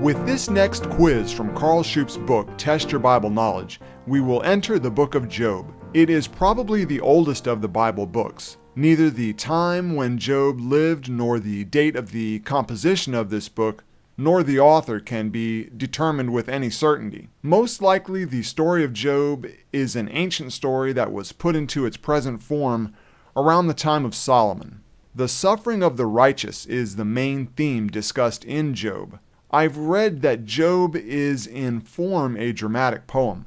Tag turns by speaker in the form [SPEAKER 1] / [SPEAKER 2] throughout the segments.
[SPEAKER 1] With this next quiz from Carl Shup's book, Test Your Bible Knowledge, we will enter the book of Job. It is probably the oldest of the Bible books. Neither the time when Job lived nor the date of the composition of this book nor the author can be determined with any certainty. Most likely, the story of Job is an ancient story that was put into its present form around the time of Solomon. The suffering of the righteous is the main theme discussed in Job. I've read that Job is in form a dramatic poem,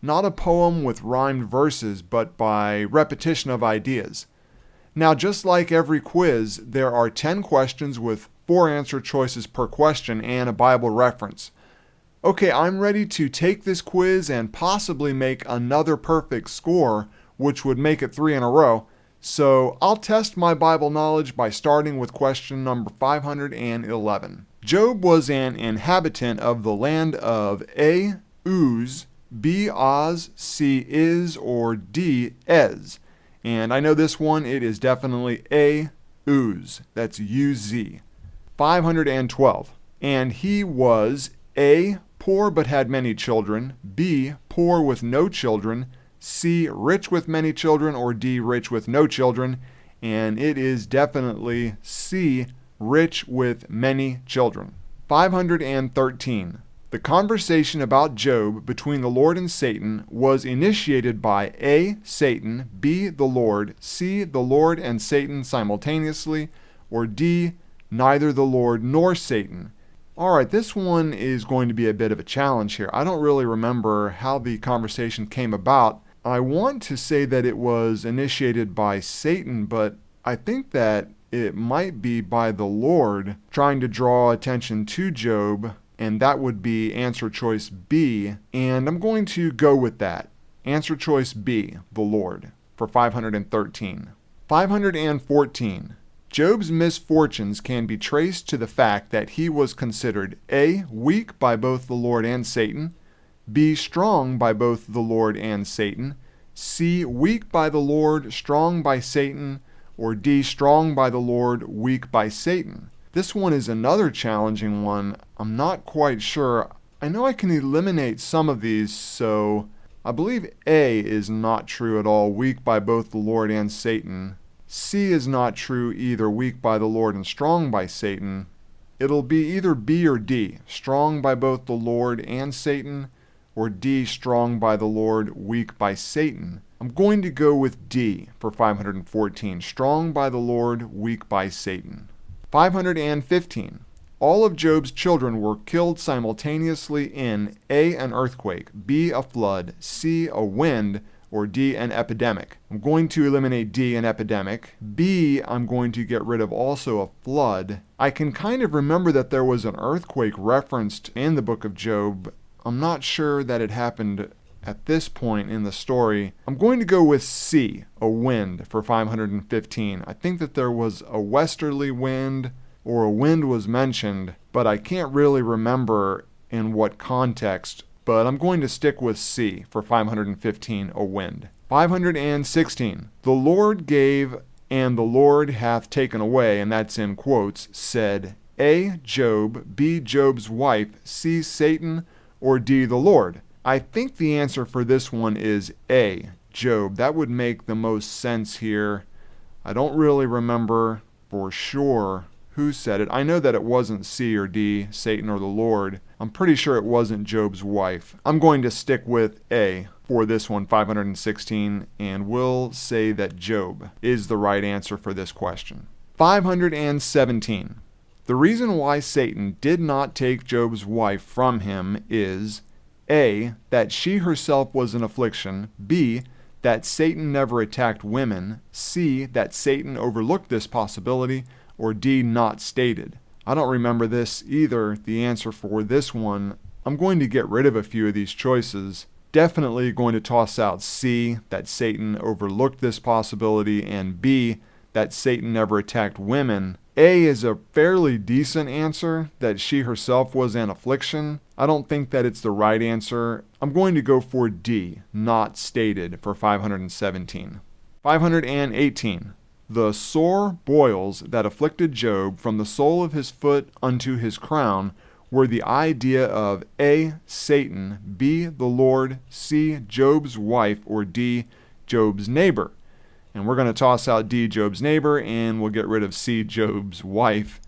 [SPEAKER 1] not a poem with rhymed verses, but by repetition of ideas. Now, just like every quiz, there are 10 questions with 4 answer choices per question and a Bible reference. Okay, I'm ready to take this quiz and possibly make another perfect score, which would make it 3 in a row. So I'll test my Bible knowledge by starting with question number 511. Job was an inhabitant of the land of A, Uz, B, Oz, C, Is, or D, Ez. And I know this one, it is definitely A, Uz. That's U-Z. 512. And he was A, poor but had many children, B, poor with no children, C, rich with many children, or D, rich with no children. And it is definitely C, rich with many children. 513. The conversation about Job between the Lord and Satan was initiated by A, Satan, B, the Lord, C, the Lord and Satan simultaneously, or D, neither the Lord nor Satan. Alright, this one is going to be a bit of a challenge here. I don't really remember how the conversation came about. I want to say that it was initiated by Satan, but I think that it might be by the Lord trying to draw attention to Job, and that would be answer choice B, and I'm going to go with that. Answer choice B, the Lord, for 513. 514. Job's misfortunes can be traced to the fact that he was considered A, weak by both the Lord and Satan, B, strong by both the Lord and Satan, C, weak by the Lord, strong by Satan, or D, strong by the Lord, weak by Satan. This one is another challenging one. I'm not quite sure. I know I can eliminate some of these, so I believe A is not true at all, weak by both the Lord and Satan. C is not true either, weak by the Lord and strong by Satan. It'll be either B or D, strong by both the Lord and Satan, or D, strong by the Lord, weak by Satan. I'm going to go with D for 514, strong by the Lord, weak by Satan. 515. All of Job's children were killed simultaneously in A, an earthquake, B, a flood, C, a wind, or D, an epidemic. I'm going to eliminate D, an epidemic. B, I'm going to get rid of also a flood. I can kind of remember that there was an earthquake referenced in the book of Job. I'm not sure that it happened at this point in the story. I'm going to go with C, a wind, for 515. I think that there was a westerly wind, or a wind was mentioned, but I can't really remember in what context. But I'm going to stick with C for 515, a wind. 516. The Lord gave and the Lord hath taken away, and that's in quotes, said A, Job, B, Job's wife, C, Satan, or D, the Lord. I think the answer for this one is A, Job. That would make the most sense here. I don't really remember for sure who said it. I know that it wasn't C or D, Satan or the Lord. I'm pretty sure it wasn't Job's wife. I'm going to stick with A for this one, 516, and we'll say that Job is the right answer for this question. 517. The reason why Satan did not take Job's wife from him is A, that she herself was an affliction, B, that Satan never attacked women, C, that Satan overlooked this possibility, or D, not stated. I don't remember this either, the answer for this one. I'm going to get rid of a few of these choices. Definitely going to toss out C, that Satan overlooked this possibility, and B, that Satan never attacked women. A is a fairly decent answer, that she herself was an affliction. I don't think that it's the right answer. I'm going to go for D, not stated, for 517. 518. The sore boils that afflicted Job from the sole of his foot unto his crown were the idea of A, Satan, B, the Lord, C, Job's wife, or D, Job's neighbor. And we're going to toss out D, Job's neighbor, and we'll get rid of C, Job's wife.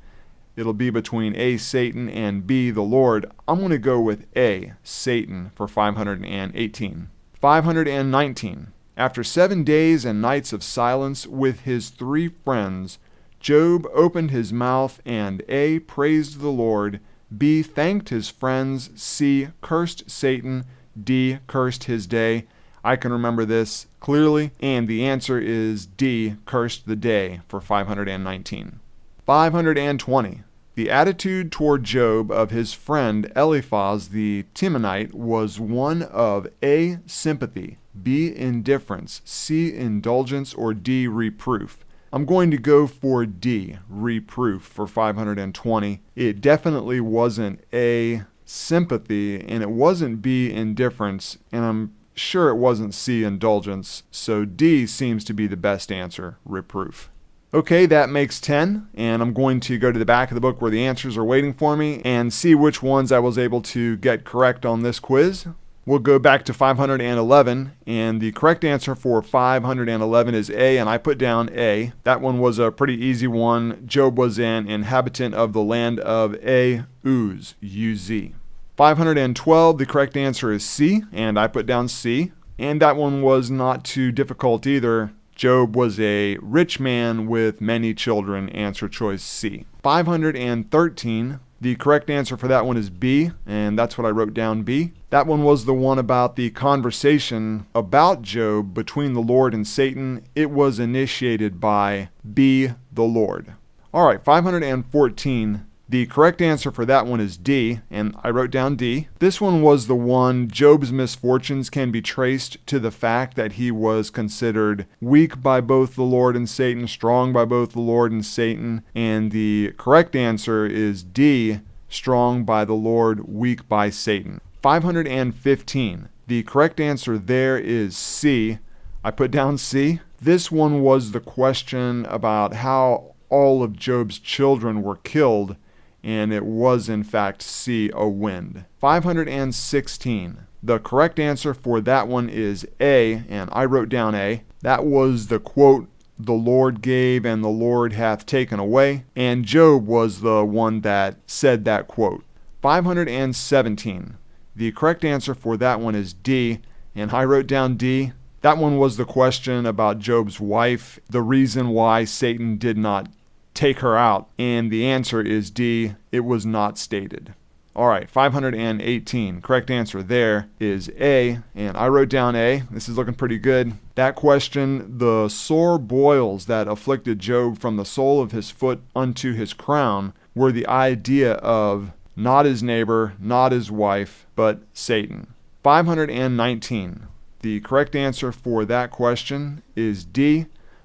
[SPEAKER 1] It'll be between A, Satan, and B, the Lord. I'm going to go with A, Satan, for 518. 519. After 7 days and nights of silence with his 3 friends, Job opened his mouth, and A, praised the Lord, B, thanked his friends, C, cursed Satan, D, cursed his day. I can remember this clearly, and the answer is D, cursed the day, for 519. 520. The attitude toward Job of his friend Eliphaz the Temanite was one of A, sympathy, B, indifference, C, indulgence, or D, reproof. I'm going to go for D, reproof, for 520. It definitely wasn't A, sympathy, and it wasn't B, indifference, and I'm sure it wasn't C, indulgence, so D seems to be the best answer, reproof. Okay, that makes 10, and I'm going to go to the back of the book where the answers are waiting for me and see which ones I was able to get correct on this quiz. We'll go back to 511, and the correct answer for 511 is A, and I put down A. That one was a pretty easy one. Job was an inhabitant of the land of Uz, U-Z. 512, the correct answer is C, and I put down C. And that one was not too difficult either. Job was a rich man with many children, answer choice C. 513, the correct answer for that one is B, and that's what I wrote down, B. That one was the one about the conversation about Job between the Lord and Satan. It was initiated by B, the Lord. All right, 514. The correct answer for that one is D, and I wrote down D. This one was the one, Job's misfortunes can be traced to the fact that he was considered weak by both the Lord and Satan, strong by both the Lord and Satan, and the correct answer is D, strong by the Lord, weak by Satan. 515. The correct answer there is C. I put down C. This one was the question about how all of Job's children were killed, and it was in fact C, a wind. 516. The correct answer for that one is A, and I wrote down A. That was the quote, the Lord gave and the Lord hath taken away, and Job was the one that said that quote. 517. The correct answer for that one is D, and I wrote down D. That one was the question about Job's wife, the reason why Satan did not take her out, and the answer is D, it was not stated. All right, 518. Correct answer there is A, and I wrote down A. This is looking pretty good. That question, the sore boils that afflicted Job from the sole of his foot unto his crown, were the idea of not his neighbor, not his wife, but Satan. 519. The correct answer for that question is D.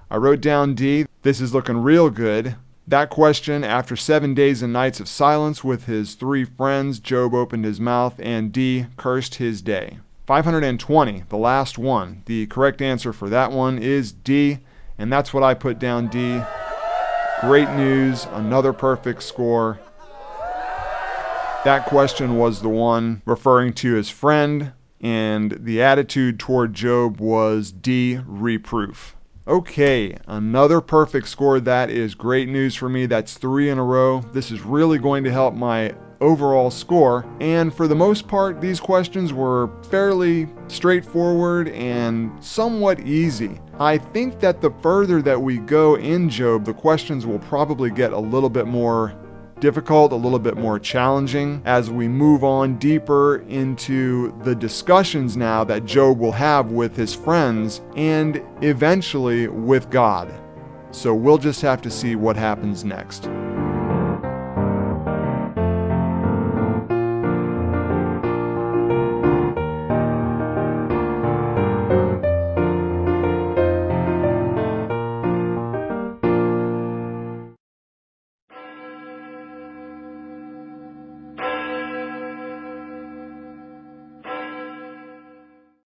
[SPEAKER 1] I wrote down D. This is looking real good. That question, after 7 days and nights of silence with his 3 friends, Job opened his mouth, and D, cursed his day. 520, the last one. The correct answer for that one is D, and that's what I put down, D. Great news, another perfect score. That question was the one referring to his friend, and the attitude toward Job was D, reproof. Okay, another perfect score. That is great news for me. That's 3 in a row. This is really going to help my overall score. And for the most part, these questions were fairly straightforward and somewhat easy. I think that the further that we go in Job, the questions will probably get a little bit more difficult, a little bit more challenging as we move on deeper into the discussions now that Job will have with his friends and eventually with God. So we'll just have to see what happens next.